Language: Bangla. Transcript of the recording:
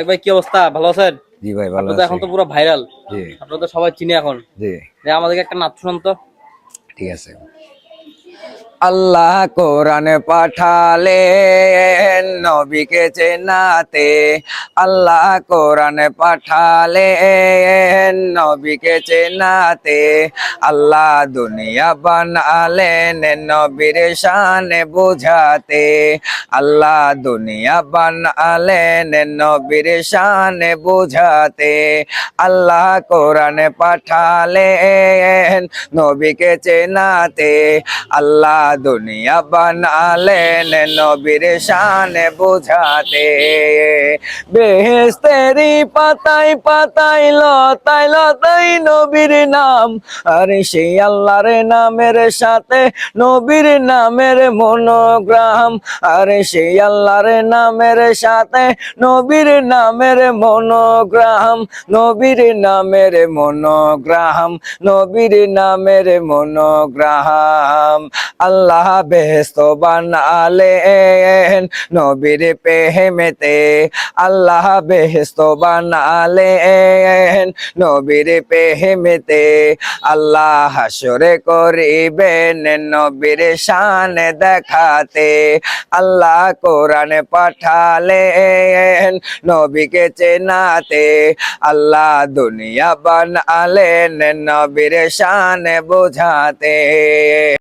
ভাই কি অবস্থা, ভালো আছেন? জি ভাই ভালো আপনি তো আছি। এখন তো পুরো ভাইরাল, জি আপনারা তো সবাই চিনে এখন। জি যে আমাদেরকে একটা নাচ শুনান তো। ঠিক আছে। আল্লাহ কোরআনে পাঠালেন নবীকে চেনাতে, আল্লাহ কোরআনে পাঠালেন নবীকে চেনাতে, আল্লাহ দুনিয়া বানালেন নবীর শানে বুঝাতে, আল্লাহ দুনিয়া বানালেন নবীর শানে বুঝাতে, আল্লাহ কোরআনে পাঠালেন নবীকে চেনাতে, আল্লাহ দুনিয়া বানালেন নবীর শানে বুঝাতে। বেহেশতেরি পাতায় পাতায় লতায় লতায় নবীর নাম, আর সেই আল্লাহর নামের সাথে নবীর নামের মনোগ্রাম, আর সেই আল্লাহর নামের সাথে নবীর নামের মনোগ্রাম, নবীর নামের মনোগ্রাম, নবীর নামের মনোগ্রাম। আল্লাহ বেহেশত বানালেন নবীর প্রেমেতে, আল্লাহ বেহেশত বানালেন নবীর প্রেমেতে, আল্লাহ হাসরে করিবেন নবীর শান দেখাতে, আল্লাহ কোরআনে পাঠালেন নবীকে চেনাতে, আল্লাহ দুনিয়া বানালেন নবীর শান বোঝাতে।